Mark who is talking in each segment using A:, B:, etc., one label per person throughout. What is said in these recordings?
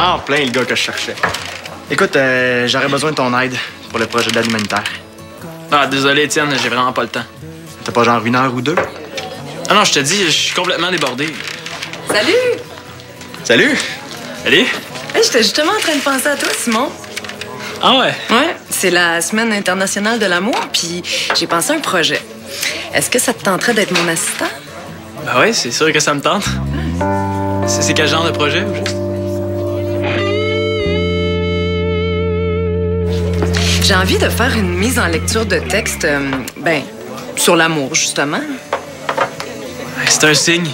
A: Ah, plein le gars que je cherchais. Écoute, j'aurais besoin de ton aide pour le projet d'aide humanitaire.
B: Ah, désolé, Étienne, j'ai vraiment pas le temps.
A: T'as pas genre 1 heure ou 2?
B: Ah non, je te dis, je suis complètement débordé.
C: Salut!
A: Salut!
B: Allez?
C: Hey, j'étais justement en train de penser à toi, Simon.
B: Ah ouais?
C: Ouais, c'est la Semaine internationale de l'amour, puis j'ai pensé à un projet. Est-ce que ça te tenterait d'être mon assistant?
B: Ben ouais, c'est sûr que ça me tente. C'est quel genre de projet, au juste?
C: J'ai envie de faire une mise en lecture de texte, sur l'amour, justement.
B: C'est un signe.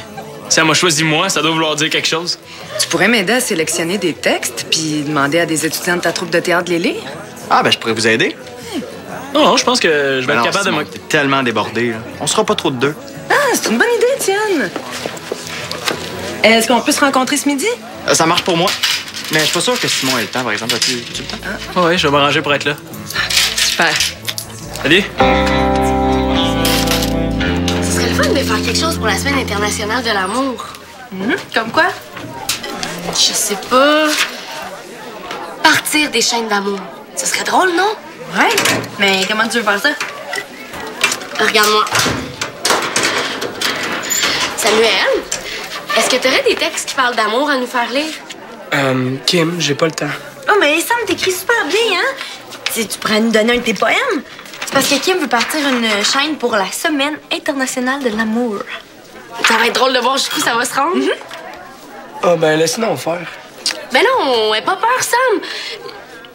B: Si elle m'a choisi moi, ça doit vouloir dire quelque chose.
C: Tu pourrais m'aider à sélectionner des textes, puis demander à des étudiants de ta troupe de théâtre de les lire?
A: Ah, ben je pourrais vous aider.
B: Non, je pense que je vais être capable de
A: Simon, t'es tellement débordé, là. On sera pas trop de 2.
C: Ah, c'est une bonne idée, Étienne. Est-ce qu'on peut se rencontrer ce midi?
A: Ça marche pour moi. Mais je suis pas sûr que Simon ait le temps, par exemple. As-tu le temps?
B: Ah ouais, je vais m'arranger pour être là.
C: Super.
B: Allez.
D: Ce serait le fun de faire quelque chose pour la Semaine internationale de l'amour.
C: Comme quoi?
D: Je sais pas. Partir des chaînes d'amour. Ce serait drôle, non?
C: Ouais. Mais comment tu veux faire ça?
D: Regarde-moi. Samuel, est-ce que tu aurais des textes qui parlent d'amour à nous faire lire?
B: Kim, j'ai pas le temps.
E: Oh, mais Sam, t'écris super bien, hein? Si tu pourrais nous donner un de tes poèmes? C'est parce que Kim veut partir une chaîne pour la Semaine internationale de l'amour.
D: Ça va être drôle de voir jusqu'où ça va se rendre.
B: Ah ben, laisse-nous faire.
D: Ben non, aie pas peur, Sam.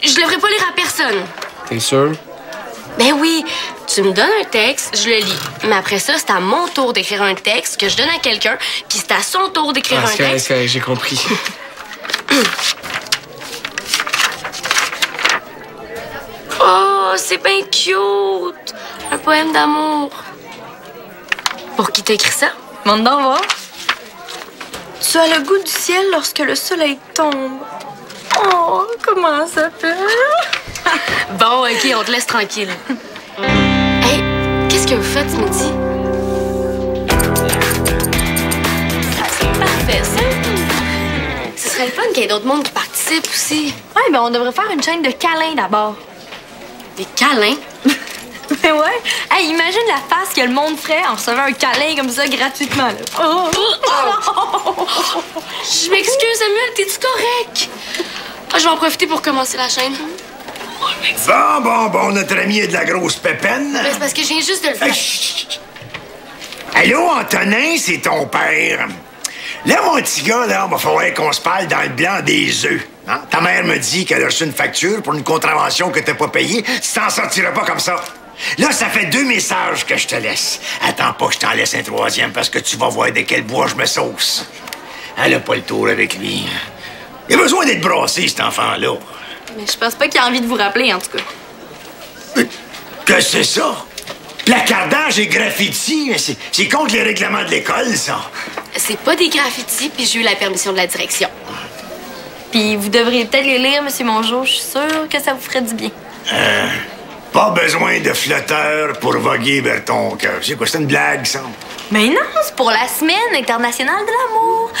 D: Je le ferai pas lire à personne.
B: T'es sûr?
D: Ben oui, tu me donnes un texte, je le lis. Mais après ça, c'est à mon tour d'écrire un texte que je donne à quelqu'un, puis c'est à son tour d'écrire un texte.
B: C'est j'ai compris.
D: Oh, c'est bien cute! Un poème d'amour. Pour qui t'as écrit ça?
E: Monte donc voir. Tu as le goût du ciel lorsque le soleil tombe. Oh, comment ça fait?
D: Bon, OK, on te laisse tranquille. Hey, qu'est-ce que vous faites ce midi? Ah, c'est parfait, ça. Ce serait le fun qu'il y ait d'autres mondes qui participent aussi.
E: Ouais, ben on devrait faire une chaîne de câlins d'abord.
D: Des câlins?
E: Mais ouais. Hey, imagine la face que le monde ferait en recevant un câlin comme ça gratuitement, là. Oh.
D: Je m'excuse, Samuel, t'es-tu correct? Ah, je vais en profiter pour commencer la chaîne.
F: Bon, notre ami a de la grosse pépine.
D: Ben, c'est parce que je viens juste de le faire.
F: Hey, chut. Allô, Antonin, c'est ton père. Là, mon petit gars, là, va falloir qu'on se parle dans le blanc des œufs. Hein? Ta mère me dit qu'elle a reçu une facture pour une contravention que t'as pas payée. Tu t'en sortiras pas comme ça. Là, ça fait 2 messages que je te laisse. Attends pas que je t'en laisse un 3e parce que tu vas voir de quel bois je me sauce. Elle a pas le tour avec lui. Il a besoin d'être brassé, cet enfant-là.
E: Mais je pense pas qu'il a envie de vous rappeler, en tout cas.
F: Que c'est ça? Placardage et graffiti, c'est contre les règlements de l'école, ça.
D: C'est pas des graffitis, puis j'ai eu la permission de la direction.
E: Puis vous devriez peut-être les lire, Monsieur Mongeau. Je suis sûre que ça vous ferait du bien.
F: Pas besoin de flotteur pour voguer vers ton cœur. C'est quoi, c'est une blague, ça?
E: Mais non, c'est pour la Semaine internationale de l'amour.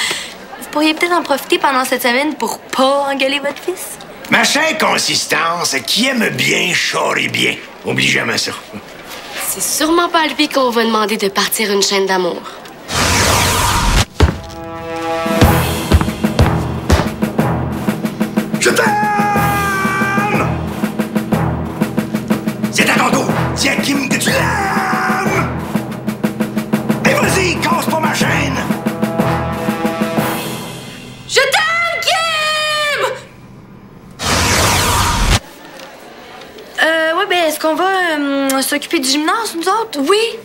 E: Vous pourriez peut-être en profiter pendant cette semaine pour pas engueuler votre fils.
F: Ma chère consistance, qui aime bien charrie bien. Oublie jamais ça.
D: C'est sûrement pas à lui qu'on va demander de partir une chaîne d'amour.
F: Je t'aime! C'est à ton tour. Dis à Kim que tu l'aimes! Et vas-y, casse pas ma chaîne!
E: Je t'aime, Kim! Ouais, ben, est-ce qu'on va s'occuper du gymnase, nous autres?
D: Oui!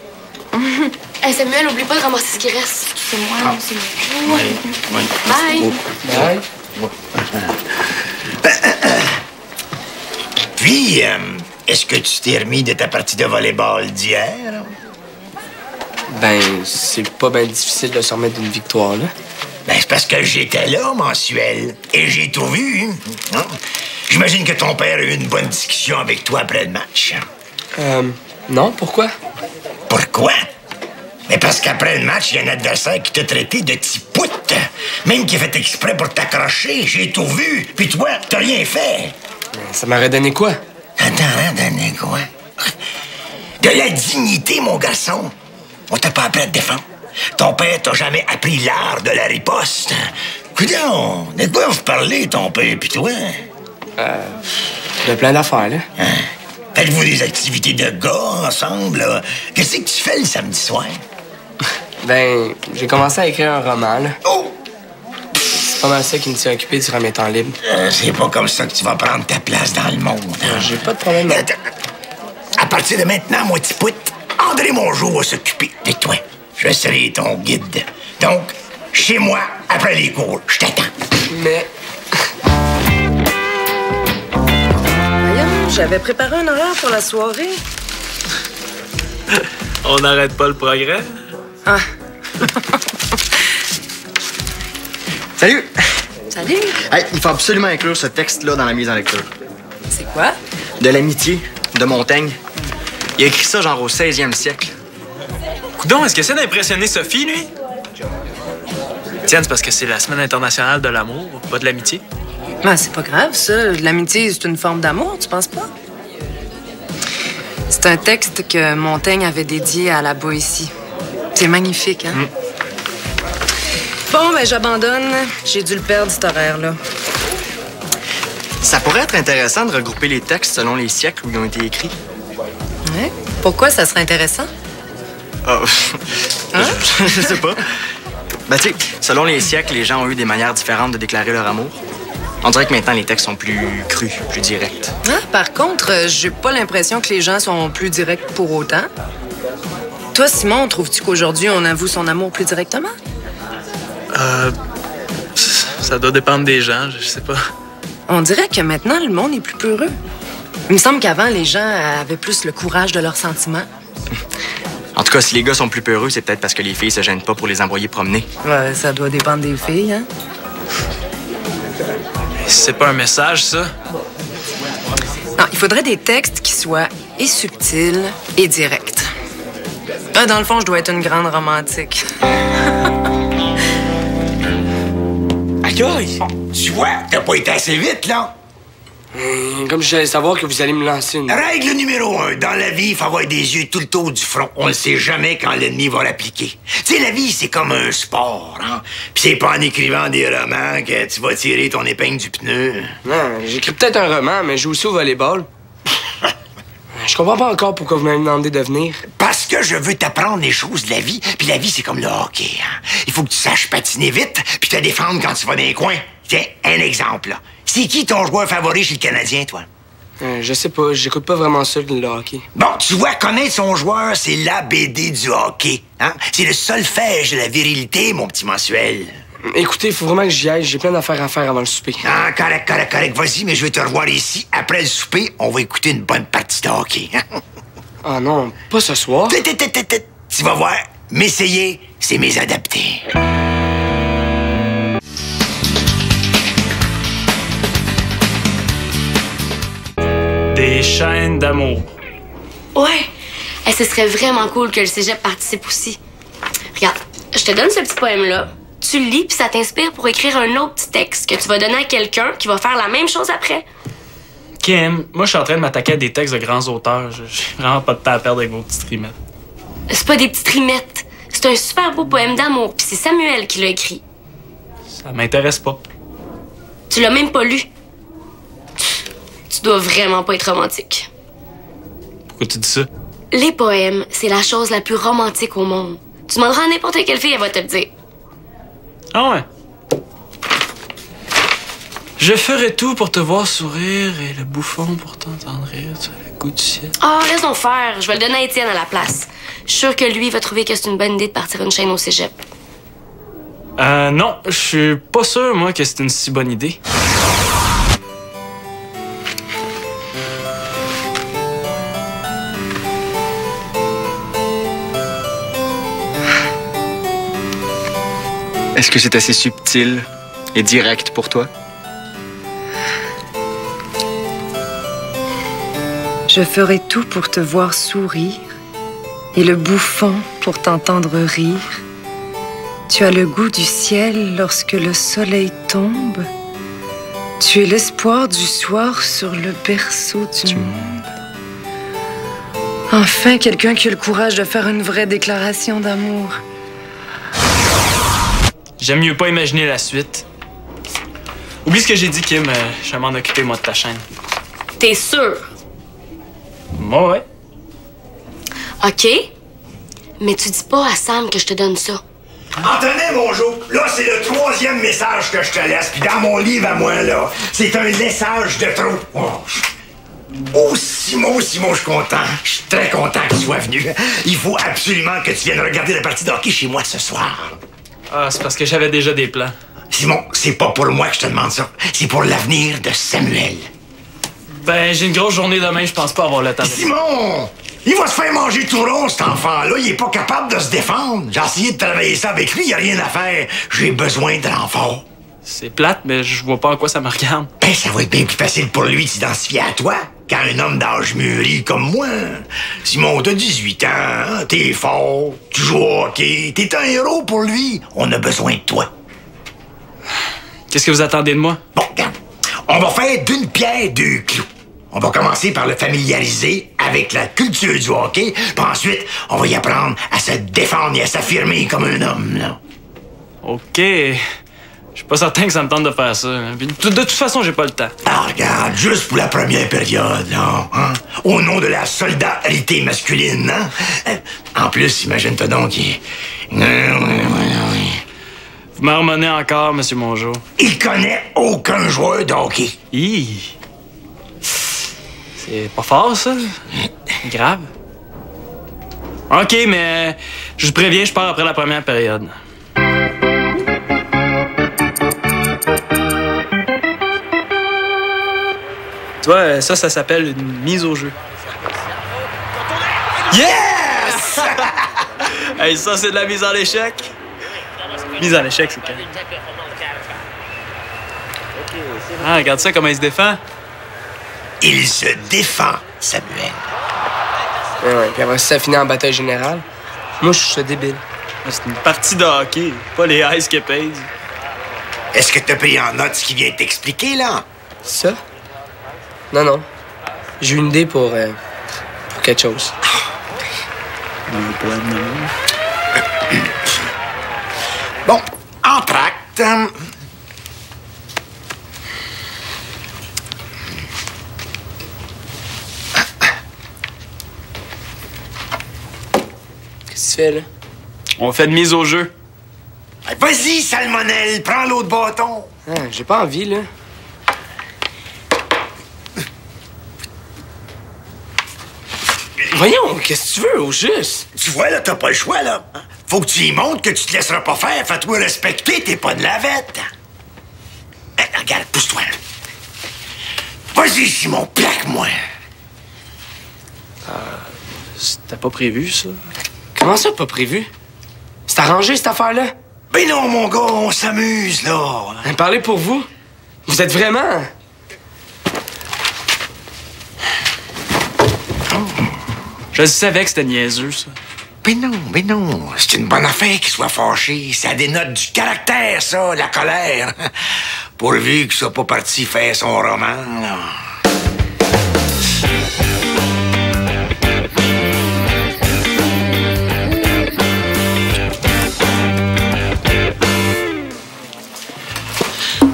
D: Hey, Samuel, oublie pas de ramasser ce qui reste.
E: C'est moi, c'est moi.
D: Bye!
B: Bye.
F: Puis, est-ce que tu t'es remis de ta partie de volleyball d'hier?
G: Ben, c'est pas bien difficile de se remettre d'une victoire, là.
F: Ben, c'est parce que j'étais là, mensuel, et j'ai tout vu. Hein? J'imagine que ton père a eu une bonne discussion avec toi après le match.
G: Non, pourquoi?
F: Pourquoi? Mais parce qu'après le match, il y a un adversaire qui t'a traité de petit pout. Même qu'il a fait exprès pour t'accrocher. J'ai tout vu. Puis toi, t'as rien fait.
G: Ça m'aurait donné quoi?
F: Attends, donné quoi? De la dignité, mon garçon. On t'a pas appris à te défendre. Ton père t'a jamais appris l'art de la riposte. Coudonc, de quoi vous parlez, ton père pis toi?
G: De plein d'affaires, là.
F: Hein? Faites-vous des activités de gars ensemble, là? Qu'est-ce que tu fais le samedi soir?
G: Ben, j'ai commencé à écrire un roman, là.
F: Oh!
G: C'est pas mal ça qui me tient occupé durant mes temps libres.
F: C'est pas comme ça que tu vas prendre ta place dans le monde. Hein?
G: J'ai pas de problème.
F: À partir de maintenant, moi, petit pout, André Mongeau va s'occuper de toi. Je serai ton guide. Donc, chez moi, après les cours, je t'attends.
G: Mais...
C: Voyons, j'avais préparé un horaire pour la soirée.
B: On n'arrête pas le progrès.
C: Ah.
A: Salut!
C: Salut!
A: Hey, il faut absolument inclure ce texte-là dans la mise en lecture.
C: C'est quoi?
A: De l'amitié, de Montaigne. Il a écrit ça genre au 16e siècle.
B: Coudon, est-ce que c'est d'impressionner Sophie, lui? Tiens, c'est parce que c'est la Semaine internationale de l'amour, pas de l'amitié.
C: Ben, c'est pas grave, ça. L'amitié, c'est une forme d'amour, tu penses pas? C'est un texte que Montaigne avait dédié à la Boétie. C'est magnifique, hein? Bon, ben, j'abandonne. J'ai dû le perdre, cet horaire-là.
A: Ça pourrait être intéressant de regrouper les textes selon les siècles où ils ont été écrits.
C: Ouais? Pourquoi ça serait intéressant?
A: Ah, je sais pas. Ben, tu sais, selon les siècles, les gens ont eu des manières différentes de déclarer leur amour. On dirait que maintenant, les textes sont plus crus, plus directs.
C: Ah, par contre, j'ai pas l'impression que les gens sont plus directs pour autant. Toi, Simon, trouves-tu qu'aujourd'hui, on avoue son amour plus directement?
B: Ça doit dépendre des gens, je sais pas.
C: On dirait que maintenant, le monde est plus peureux. Il me semble qu'avant, les gens avaient plus le courage de leurs sentiments.
A: En tout cas, si les gars sont plus peureux, c'est peut-être parce que les filles se gênent pas pour les envoyer promener.
C: Ouais, ça doit dépendre des filles, hein?
B: C'est pas un message, ça?
C: Non, il faudrait des textes qui soient et subtils et directs. Ah, dans le fond, je dois être une grande romantique.
F: Aïe! Tu vois, t'as pas été assez vite, là.
G: Comme j'allais savoir que vous allez me lancer une...
F: Règle numéro 1. Dans la vie, il faut avoir des yeux tout le tour du front. On ne sait jamais quand l'ennemi va l'appliquer. Tu sais, la vie, c'est comme un sport, hein? Puis c'est pas en écrivant des romans que tu vas tirer ton épingle du pneu.
G: Non, j'écris peut-être un roman, mais je joue aussi au volleyball. Je comprends pas encore pourquoi vous m'avez demandé de venir.
F: Parce que je veux t'apprendre les choses de la vie. Puis la vie, c'est comme le hockey, hein? Il faut que tu saches patiner vite puis te défendre quand tu vas dans les coins. Tiens, un exemple, là. C'est qui ton joueur favori chez le Canadien, toi?
G: Je sais pas, j'écoute pas vraiment ça, le hockey.
F: Bon, tu vois, connaître son joueur, c'est l'ABD du hockey, hein? C'est le solfège de la virilité, mon petit mensuel.
G: Écoutez, il faut vraiment que j'y aille. J'ai plein d'affaires à faire avant le souper.
F: Ah, correct. Vas-y, mais je vais te revoir ici. Après le souper, on va écouter une bonne partie de hockey.
G: Ah non, pas ce soir.
F: Tu vas voir, m'essayer, c'est mes adaptés.
B: Des chaînes d'amour.
D: Ouais. Et ce serait vraiment cool que le cégep participe aussi. Regarde, je te donne ce petit poème-là. Tu le lis, puis ça t'inspire pour écrire un autre petit texte que tu vas donner à quelqu'un qui va faire la même chose après.
B: Kim, moi, je suis en train de m'attaquer à des textes de grands auteurs. J'ai vraiment pas de temps à perdre avec vos petites rimettes.
D: C'est pas des petites rimettes. C'est un super beau poème d'amour, puis c'est Samuel qui l'a écrit.
B: Ça m'intéresse pas.
D: Tu l'as même pas lu. Tu dois vraiment pas être romantique.
B: Pourquoi tu dis ça?
D: Les poèmes, c'est la chose la plus romantique au monde. Tu demanderas à n'importe quelle fille, elle va te le dire.
B: Ah ouais? Je ferai tout pour te voir sourire et le bouffon pour t'entendre rire. Tu as le goût du ciel.
D: Ah, laisse donc faire. Je vais le donner à Étienne à la place. Je suis sûre que lui va trouver que c'est une bonne idée de partir une chaîne au cégep.
B: Non, je suis pas sûr, moi, que c'est une si bonne idée.
A: Est-ce que c'est assez subtil et direct pour toi?
C: Je ferai tout pour te voir sourire et le bouffon pour t'entendre rire. Tu as le goût du ciel lorsque le soleil tombe. Tu es l'espoir du soir sur le berceau du monde. Enfin, quelqu'un qui a le courage de faire une vraie déclaration d'amour.
B: J'aime mieux pas imaginer la suite. Oublie ce que j'ai dit, Kim. Je vais m'en occuper, moi, de ta chaîne.
D: T'es sûr?
B: Moi, ouais.
D: OK. Mais tu dis pas à Sam que je te donne ça.
F: Antonin, bonjour. Là, c'est le 3e message que je te laisse. Puis dans mon livre à moi, là, c'est un laissage de trop. Oh, Simon, je suis content. Je suis très content que tu sois venu. Il faut absolument que tu viennes regarder la partie de hockey chez moi ce soir.
B: Ah, c'est parce que j'avais déjà des plans.
F: Simon, c'est pas pour moi que je te demande ça. C'est pour l'avenir de Samuel.
B: Ben, j'ai une grosse journée demain, je pense pas avoir le temps.
F: Simon! Il va se faire manger tout rond, cet enfant-là. Il est pas capable de se défendre. J'ai essayé de travailler ça avec lui, il a rien à faire. J'ai besoin de renfort.
B: C'est plate, mais je vois pas en quoi ça me regarde.
F: Ben, ça va être bien plus facile pour lui de s'identifier à toi qu'un homme d'âge mûri comme moi. Simon, t'as 18 ans, hein? T'es fort, tu joues au hockey, t'es un héros pour lui. On a besoin de toi.
B: Qu'est-ce que vous attendez de moi?
F: Bon, regarde, on va faire d'une pierre deux clous. On va commencer par le familiariser avec la culture du hockey, puis ensuite, on va y apprendre à se défendre et à s'affirmer comme un homme, là.
B: OK. Je suis pas certain que ça me tente de faire ça. Puis de toute façon, j'ai pas le temps.
F: Ah, regarde, juste pour la première période, là, hein? Au nom de la solidarité masculine, hein? En plus, imagine-toi donc qu'il...
B: Vous m'harmonnez encore, Monsieur Mongeau.
F: Il connaît aucun joueur de hockey.
B: Hi. C'est pas fort, ça? Grave. OK, mais je vous préviens, je pars après la première période. Tu vois, ça s'appelle une mise au jeu. Yes! Hey, ça, c'est de la mise en échec. Mise en échec, c'est quand même. Ah, regarde ça, comment il se défend.
F: Il se défend, Samuel.
G: Ouais, puis après ça finit en bataille générale. Moi, je suis débile.
B: C'est une partie de hockey, pas les ice qui pèsent.
F: Est-ce que t'as pris en note ce qui vient t'expliquer, là?
G: Ça? Non, non. J'ai une idée pour quelque chose.
F: Bon, entr'acte.
G: Qu'est-ce que tu fais, là?
B: On fait une mise au jeu.
F: Vas-y, Salmonelle, prends l'autre bâton.
G: Ah, j'ai pas envie, là. Voyons, qu'est-ce que tu veux, au juste?
F: Tu vois, là, t'as pas le choix, là. Faut que tu y montres que tu te laisseras pas faire. Fais-toi respecter, t'es pas de lavette. Regarde, pousse-toi. Vas-y, Simon, plaque-moi.
B: C'était pas prévu, ça.
G: Comment ça, pas prévu? C'est arrangé, cette affaire-là?
F: Ben non, mon gars, on s'amuse, là.
G: Parlez pour vous. Vous êtes vraiment...
B: Je savais que c'était niaiseux, ça.
F: Ben non. C'est une bonne affaire qu'il soit fâché. Ça dénote du caractère, ça, la colère. Pourvu qu'il soit pas parti faire son roman, là.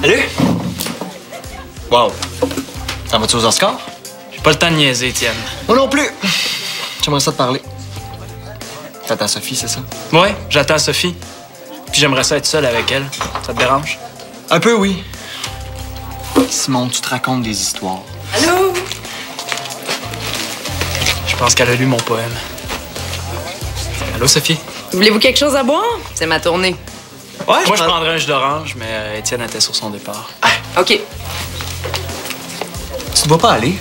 A: Salut! Wow! T'en vas-tu aux Oscars?
B: J'ai pas le temps de niaiser, Étienne.
A: Moi non plus! J'aimerais ça te parler. T'attends Sophie, c'est ça?
B: Ouais, j'attends Sophie. Puis j'aimerais ça être seul avec elle. Ça te dérange?
A: Un peu, oui. Simon, tu te racontes des histoires.
C: Allô?
B: Je pense qu'elle a lu mon poème. Allô, Sophie?
C: Voulez-vous quelque chose à boire? C'est ma tournée.
B: Ouais, moi, je prendrais un jus d'orange, mais Étienne était sur son départ.
C: OK.
A: Tu te dois pas aller?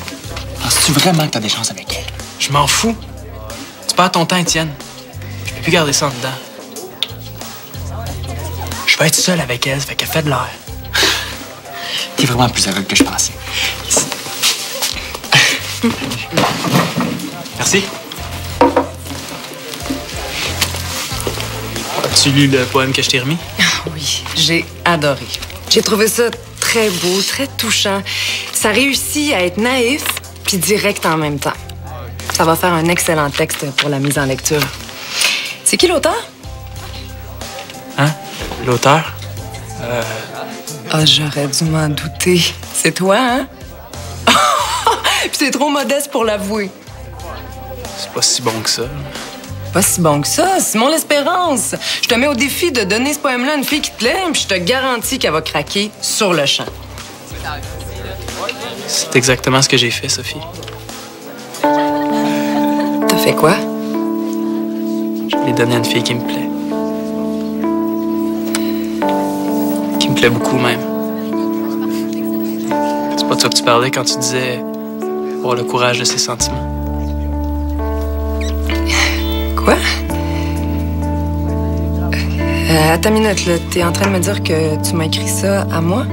A: Penses-tu vraiment que t'as des chances avec elle?
B: Je m'en fous. Tu perds ton temps, Étienne. Je peux plus garder ça en dedans. Je vais être seul avec elle, ça fait qu'elle fait de l'air.
A: T'es vraiment plus aveugle que je pensais.
B: Merci. As-tu lu le poème que je t'ai remis?
C: Oui, j'ai adoré. J'ai trouvé ça très beau, très touchant. Ça réussit à être naïf puis direct en même temps. Ça va faire un excellent texte pour la mise en lecture. C'est qui l'auteur?
B: Hein? L'auteur?
C: Ah, j'aurais dû m'en douter. C'est toi, hein? Puis c'est trop modeste pour l'avouer.
B: C'est pas si bon que ça.
C: Pas si bon que ça, Simon L'Espérance. Je te mets au défi de donner ce poème-là à une fille qui te plaît, puis je te garantis qu'elle va craquer sur le champ.
B: C'est exactement ce que j'ai fait, Sophie.
C: T'as fait quoi?
B: Je l'ai donné à une fille qui me plaît. Qui me plaît beaucoup, même. C'est pas de ça que tu parlais quand tu disais avoir le courage de ses sentiments.
C: Quoi? Attends une minute, là. T'es en train de me dire que tu m'as écrit ça à moi?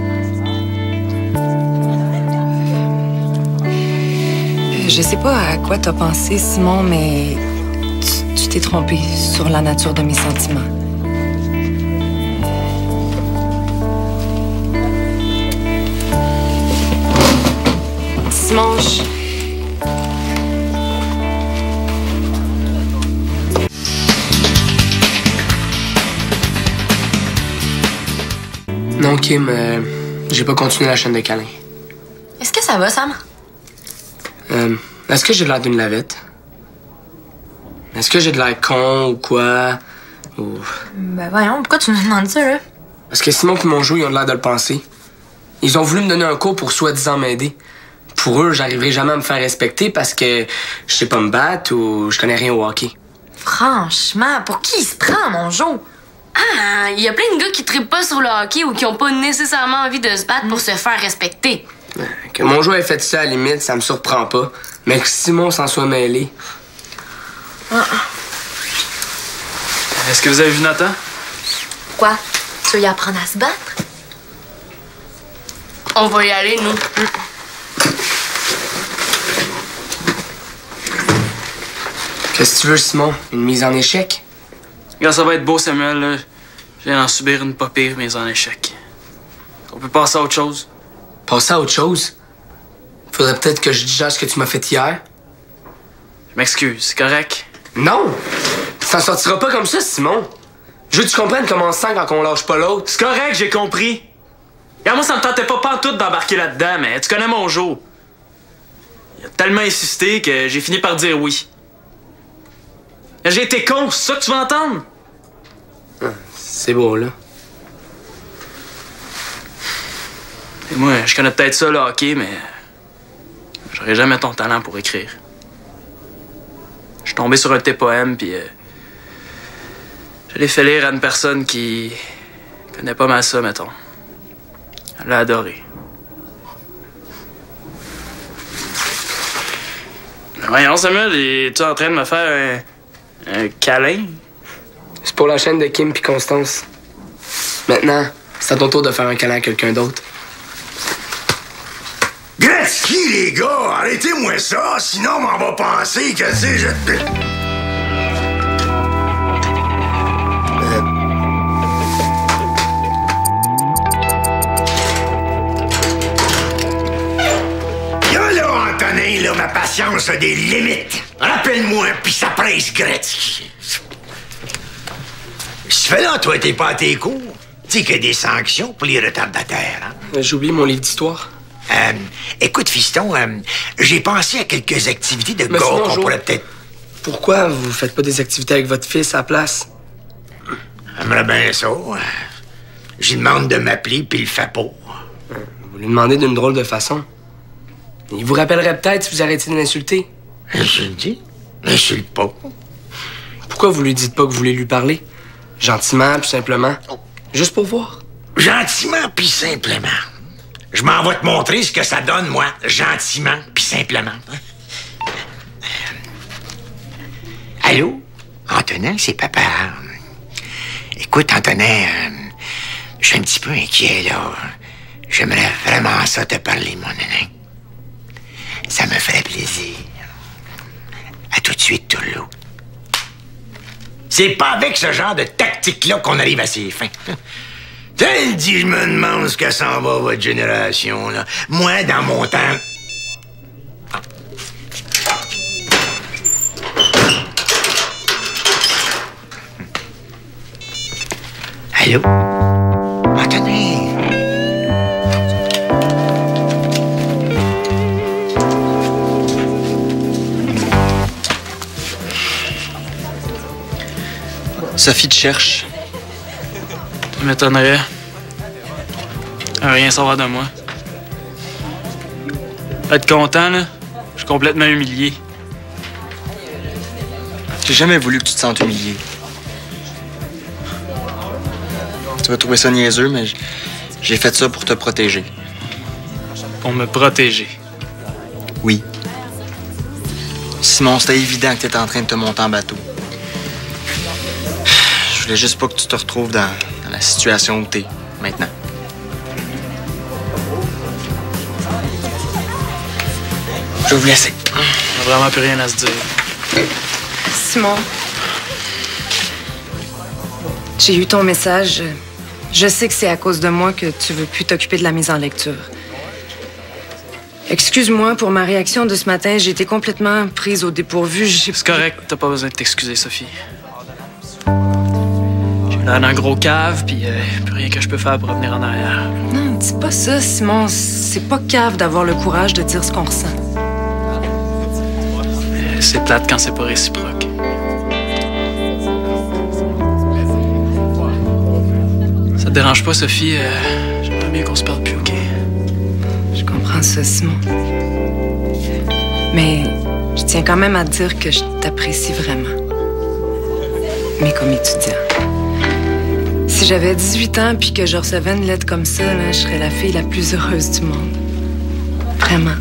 C: Je sais pas à quoi t'as pensé, Simon, mais tu t'es trompé sur la nature de mes sentiments. Simon,
G: Non, Kim, j'ai pas continué la chaîne de câlins.
E: Est-ce que ça va, Sam?
G: Est-ce que j'ai l'air d'une lavette? Est-ce que j'ai de l'air con ou quoi? Ou...
E: Ben voyons, pourquoi tu nous demandes ça, là?
G: Parce que Simon et mon jouet, ils ont l'air de le penser. Ils ont voulu me donner un cours pour soi-disant m'aider. Pour eux, j'arriverai jamais à me faire respecter parce que je sais pas me battre ou je connais rien au hockey.
E: Franchement, pour qui il se prend, mon Jo?
D: Ah, il y a plein de gars qui trippent pas sur le hockey ou qui ont pas nécessairement envie de se battre pour se faire respecter.
G: Que mon jouet ait fait ça, à la limite, ça me surprend pas. Mais que Simon s'en soit mêlé.
B: Est-ce que vous avez vu Nathan?
E: Quoi? Tu veux y apprendre à se battre?
D: On va y aller, nous.
G: Qu'est-ce que tu veux, Simon? Une mise en échec?
B: Regarde, ça va être beau, Samuel. Là. Je viens d'en subir une pas pire mise en échec. On peut passer à autre chose.
G: Passer à autre chose? Faudrait peut-être que je digère ce que tu m'as fait hier.
B: Je m'excuse, c'est correct?
G: Non! Ça sortira pas comme ça, Simon. Je veux que tu comprennes comment on se sent quand on lâche pas l'autre.
B: C'est correct, j'ai compris. Regarde, moi, ça me tentait pas pantoute d'embarquer là-dedans, mais tu connais mon Joe. Il a tellement insisté que j'ai fini par dire oui. J'ai été con, c'est ça que tu veux entendre?
G: C'est beau, là.
B: Et moi, je connais peut-être ça, le hockey, mais j'aurais jamais ton talent pour écrire. Je suis tombé sur un de tes poèmes, puis je l'ai fait lire à une personne qui connaît pas mal ça, mettons. Elle l'a adoré. Mais voyons, Samuel, es-tu en train de me faire un câlin?
G: C'est pour la chaîne de Kim puis Constance. Maintenant, c'est à ton tour de faire un câlin à quelqu'un d'autre.
F: Gretzky, les gars, arrêtez-moi ça, sinon on va penser que c'est... Là, Antonin, là, ma patience a des limites. Rappelle-moi, puis ça presse Gretzky. Ce fait là, toi, t'es pas à tes cours. Tu sais qu'il y a des sanctions pour les retardataires, hein?
G: J'ai oublié mon livre d'histoire.
F: Écoute, fiston, j'ai pensé à quelques activités de
G: Monsieur
F: gars qu'on
G: Mongeau,
F: pourrait peut-être...
G: Pourquoi vous faites pas des activités avec votre fils à la place?
F: J'aimerais bien ça. J'y demande de m'appeler, puis il le fait pas.
G: Vous lui demandez d'une drôle de façon. Il vous rappellerait peut-être si vous arrêtiez de l'insulter.
F: Insulter? Insulte pas.
G: Pourquoi vous lui dites pas que vous voulez lui parler? Gentiment, puis simplement. Juste pour voir.
F: Gentiment, puis simplement. Je m'en vais te montrer ce que ça donne, moi. Gentiment, puis simplement. Allô? Antonin, c'est papa. Écoute, Antonin, je suis un petit peu inquiet, là. J'aimerais vraiment ça te parler, mon nanin. Ça me ferait plaisir. À tout de suite, Tourlou. C'est pas avec ce genre de tactique-là qu'on arrive à ses fins. Tel dit, je me demande ce que s'en va, votre génération, là. Moi, dans mon temps... Allô? Attendez.
A: Sophie te cherche.
B: Ça m'étonnerait. À rien savoir de moi. Être content, là. Je suis complètement humilié.
A: J'ai jamais voulu que tu te sentes humilié. Tu vas trouver ça niaiseux, mais j'ai fait ça pour te protéger.
B: Pour me protéger.
A: Oui. Simon, c'était évident que t'étais en train de te monter en bateau. Je voulais juste pas que tu te retrouves dans la situation où t'es maintenant. Je vais vous laisser.
B: On n'a vraiment plus rien à se dire.
C: Simon, j'ai eu ton message. Je sais que c'est à cause de moi que tu veux plus t'occuper de la mise en lecture. Excuse-moi pour ma réaction de ce matin. J'ai été complètement prise au dépourvu.
B: C'est correct, t'as pas besoin de t'excuser, Sophie. J'ai l'air d'un gros cave, puis plus rien que je peux faire pour revenir en arrière.
C: Non, dis pas ça, Simon. C'est pas cave d'avoir le courage de dire ce qu'on ressent.
B: C'est plate quand c'est pas réciproque. Ça te dérange pas, Sophie? J'aimerais bien qu'on se parle plus, OK?
C: Je comprends ça, Simon. Mais je tiens quand même à te dire que je t'apprécie vraiment. Mais comme étudiant. Si j'avais 18 ans puis que je recevais une lettre comme ça, là, je serais la fille la plus heureuse du monde. Vraiment.